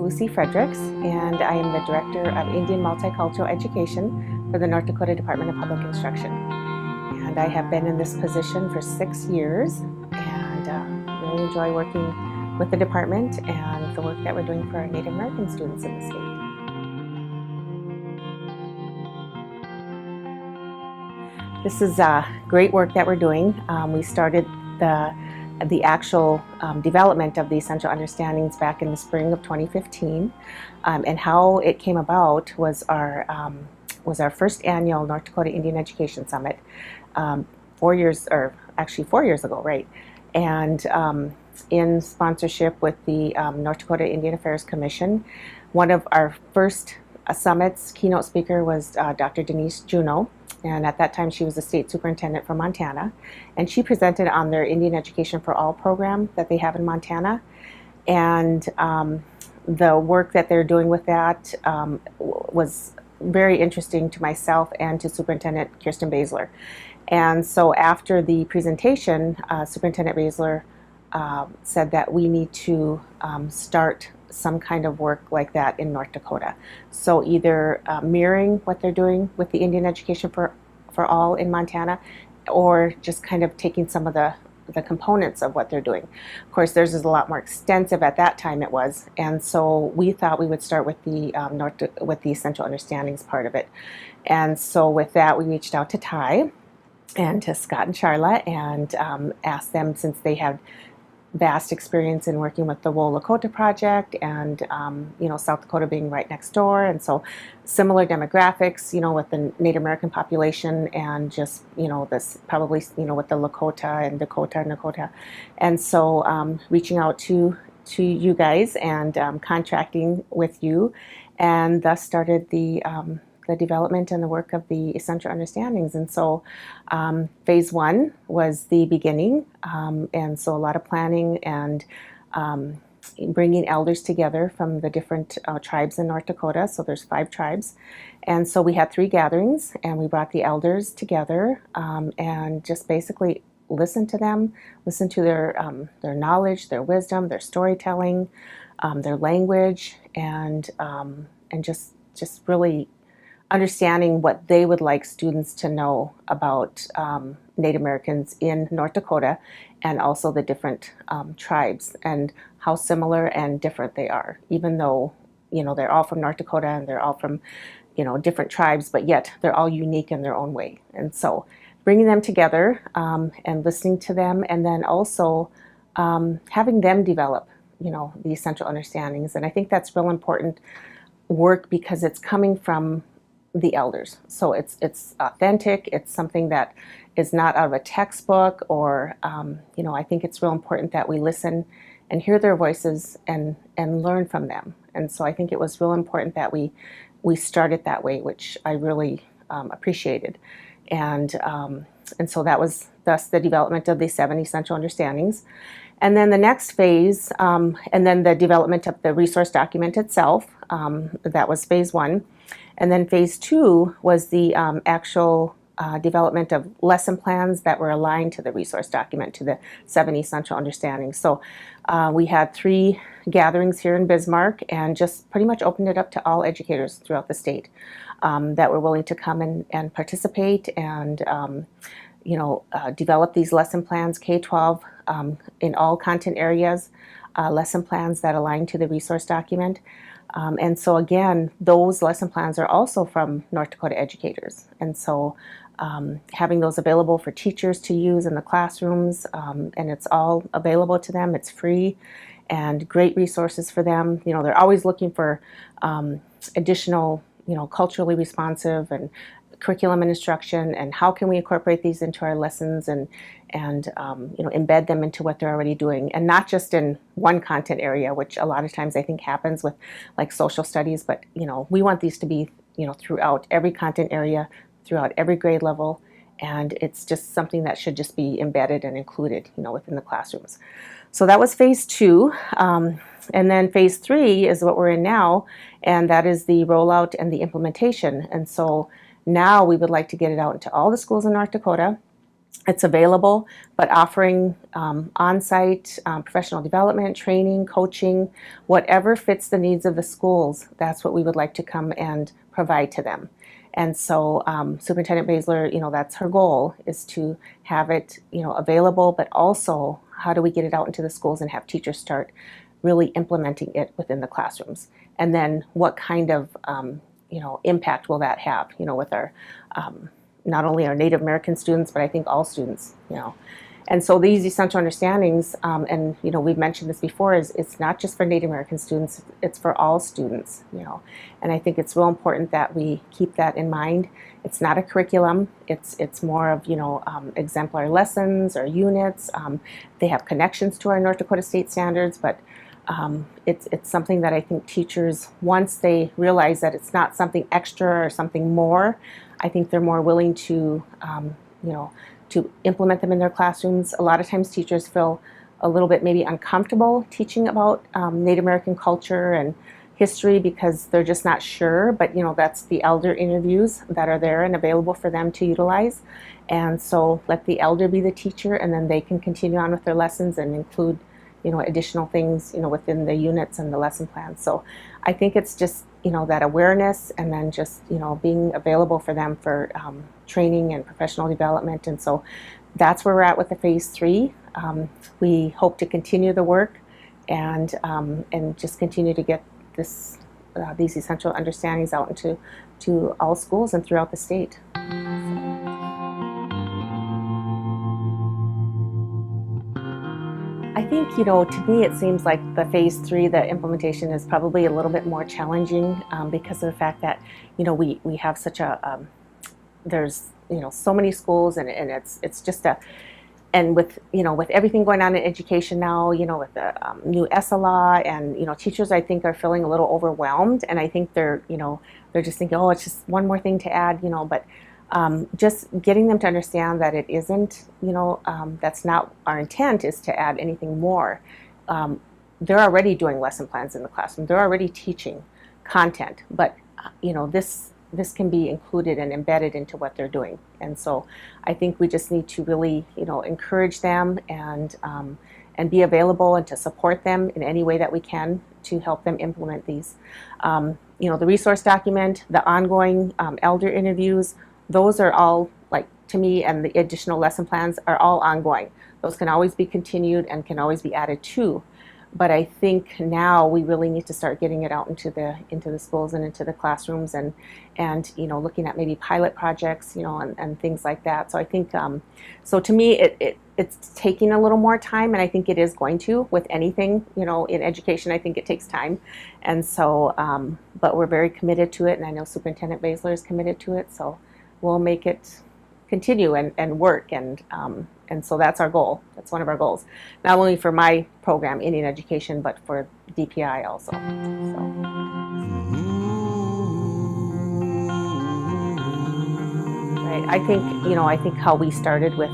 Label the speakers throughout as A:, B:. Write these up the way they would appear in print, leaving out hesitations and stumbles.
A: Lucy Fredericks, and I am the Director of Indian Multicultural Education for the North Dakota Department of Public Instruction. And I have been in this position for 6 years and really enjoy working with the department and the work that we're doing for our Native American students in the state. This is great work that we're doing. We started the actual development of the essential understandings back in the spring of 2015, and how it came about was our first annual North Dakota Indian Education Summit 4 years ago, right? And in sponsorship with the North Dakota Indian Affairs Commission. One of our first summits keynote speaker was Dr. Denise Juneau. And at that time, she was the state superintendent for Montana. And she presented on their Indian Education for All program that they have in Montana. And the work that they're doing with that was very interesting to myself and to Superintendent Kirsten Baszler. And so after the presentation, Superintendent Baszler said that we need to start some kind of work like that in North Dakota. So either mirroring what they're doing with the Indian Education for All in Montana, or just kind of taking some of the components of what they're doing. Of course, theirs is a lot more extensive at that time it was, and so we thought we would start with the essential understandings part of it. And so with that, we reached out to Ty and to Scott and Charla and asked them, since they had vast experience in working with the Woe Lakota project and South Dakota being right next door, and so similar demographics, with the Native American population, and just this probably with the Lakota and Dakota, and so reaching out to you guys and contracting with you, and thus started the development and the work of the essential understandings. And so phase one was the beginning, and so a lot of planning and bringing elders together from the different tribes in North Dakota. So there's 5 tribes, and so we had 3 gatherings, and we brought the elders together and just basically listened to them, listened to their knowledge, their wisdom, their storytelling, their language, and just really understanding what they would like students to know about Native Americans in North Dakota, and also the different tribes and how similar and different they are, even though they're all from North Dakota and they're all from different tribes, but yet they're all unique in their own way. And so bringing them together and listening to them, and then also having them develop the essential understandings. And I think that's real important work, because it's coming from the elders. So it's authentic. It's something that is not out of a textbook, or I think it's real important that we listen and hear their voices and learn from them. And so I think it was real important that we started that way, which I really appreciated. And so that was thus the development of the 7 essential understandings. And then the next phase, and then the development of the resource document itself, that was phase 1. And then phase 2 was the actual development of lesson plans that were aligned to the resource document, to the 7 essential understandings. So we had 3 gatherings here in Bismarck, and just pretty much opened it up to all educators throughout the state that were willing to come and participate and develop these lesson plans, K-12, in all content areas, lesson plans that align to the resource document. And so again, those lesson plans are also from North Dakota educators. And so having those available for teachers to use in the classrooms, and it's all available to them. It's free and great resources for them. They're always looking for additional, culturally responsive and curriculum and instruction, and how can we incorporate these into our lessons and embed them into what they're already doing, and not just in one content area, which a lot of times I think happens with like social studies, but we want these to be throughout every content area, throughout every grade level, and it's just something that should just be embedded and included within the classrooms. So that was phase 2, and then phase 3 is what we're in now, and that is the rollout and the implementation. And so now we would like to get it out into all the schools in North Dakota, It's available, but offering on-site professional development, training, coaching, whatever fits the needs of the schools, that's what we would like to come and provide to them. And so Superintendent Basler, that's her goal, is to have it, available, but also how do we get it out into the schools and have teachers start really implementing it within the classrooms? And then what kind of, impact will that have, with our not only our Native American students, but I think all students, And so these essential understandings, and we've mentioned this before, is it's not just for Native American students, it's for all students, And I think it's real important that we keep that in mind. It's not a curriculum, it's more of, exemplary lessons or units. They have connections to our North Dakota state standards, but it's something that I think teachers, once they realize that it's not something extra or something more, I think they're more willing to, to implement them in their classrooms. A lot of times teachers feel a little bit maybe uncomfortable teaching about Native American culture and history because they're just not sure, but that's the elder interviews that are there and available for them to utilize. And so let the elder be the teacher, and then they can continue on with their lessons and include additional things, within the units and the lesson plans. So I think it's just, that awareness, and then just, being available for them for training and professional development. And so that's where we're at with the phase 3. We hope to continue the work and just continue to get these essential understandings out to all schools and throughout the state. I think, to me it seems like the phase 3, the implementation is probably a little bit more challenging because of the fact that, we have such a, there's, so many schools, and it's just and with, with everything going on in education now, with the new ESSA law, and, teachers I think are feeling a little overwhelmed, and I think they're just thinking, oh, it's just one more thing to add, but just getting them to understand that it isn't, that's not our intent, is to add anything more. They're already doing lesson plans in the classroom. They're already teaching content, but this can be included and embedded into what they're doing. And so I think we just need to really, encourage them and be available and to support them in any way that we can to help them implement these. The resource document, the ongoing elder interviews, those are all, like, to me, and the additional lesson plans are all ongoing. Those can always be continued and can always be added to. But I think now we really need to start getting it out into the schools and into the classrooms, and looking at maybe pilot projects, and things like that. So I think so to me it's taking a little more time, and I think it is going to with anything, in education. I think it takes time, and so but we're very committed to it, and I know Superintendent Basler is committed to it. So we'll make it continue and work, and so that's our goal. That's one of our goals, not only for my program, Indian Education, but for DPI also. So. Right. I think how we started with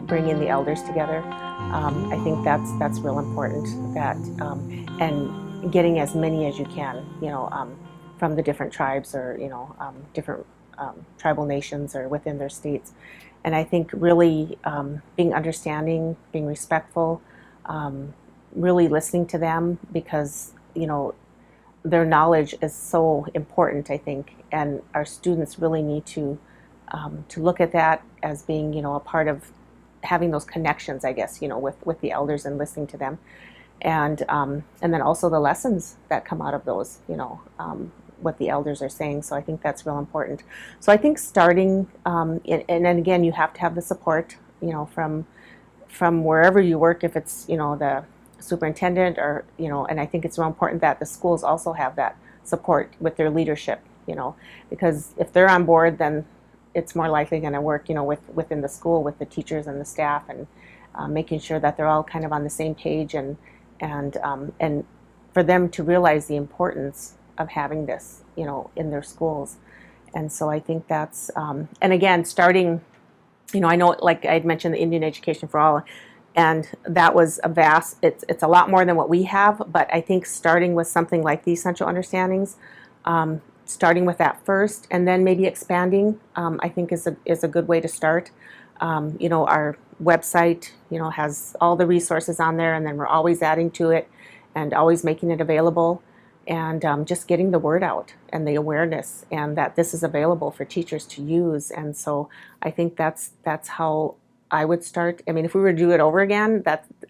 A: bringing the elders together. I think that's real important. That and getting as many as you can, from the different tribes, or different tribal nations, or within their states. And I think really being understanding, being respectful, really listening to them, because their knowledge is so important, I think, and our students really need to look at that as being a part of having those connections, I guess, with the elders and listening to them, and then also the lessons that come out of those, what the elders are saying. So I think that's real important. So I think starting, and then again, you have to have the support, from wherever you work, if it's, the superintendent, or, and I think it's real important that the schools also have that support with their leadership, because if they're on board, then it's more likely going to work, within the school, with the teachers and the staff, and making sure that they're all kind of on the same page, and for them to realize the importance of having this, in their schools. And so I think that's, and again, starting, I know, like I had mentioned, the Indian Education for All, and that was it's a lot more than what we have, but I think starting with something like the essential understandings, starting with that first, and then maybe expanding, I think is a good way to start. Our website, has all the resources on there, and then we're always adding to it and always making it available, and just getting the word out and the awareness, and that this is available for teachers to use. And so I think that's how I would start. I mean, if we were to do it over again,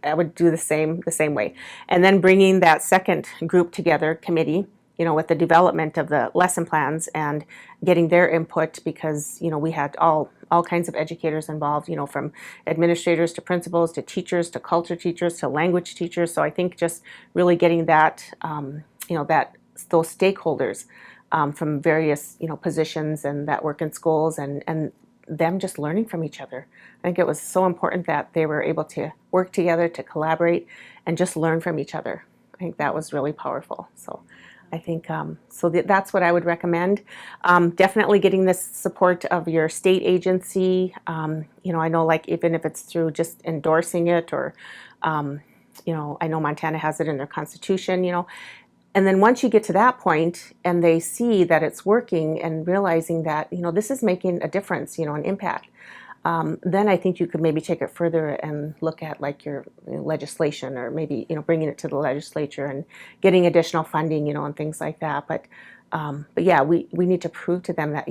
A: I would do the same way. And then bringing that second group together, committee, with the development of the lesson plans and getting their input, because we had all kinds of educators involved, from administrators to principals to teachers to culture teachers to language teachers. So I think just really getting that those stakeholders from various positions and that work in schools, and them just learning from each other. I think it was so important that they were able to work together, to collaborate, and just learn from each other. I think that was really powerful. So I think that's what I would recommend. Definitely getting the support of your state agency. I know, like, even if it's through just endorsing it, or I know Montana has it in their constitution. And then once you get to that point and they see that it's working and realizing that, this is making a difference, an impact, then I think you could maybe take it further and look at, like, your legislation, or maybe, bringing it to the legislature and getting additional funding, and things like that. But yeah, we need to prove to them that,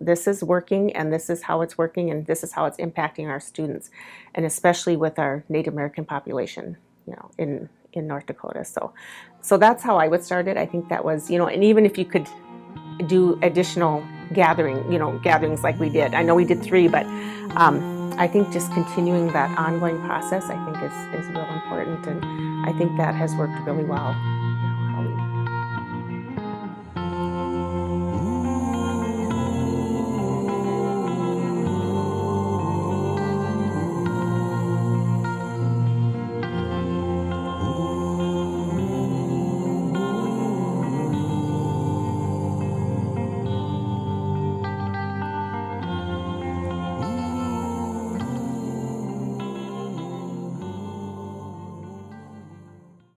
A: this is working, and this is how it's working, and this is how it's impacting our students, and especially with our Native American population, in North Dakota. So that's how I would start it. I think that was, and even if you could do additional gatherings like we did. I know we did 3, but I think just continuing that ongoing process, I think, is real important, and I think that has worked really well.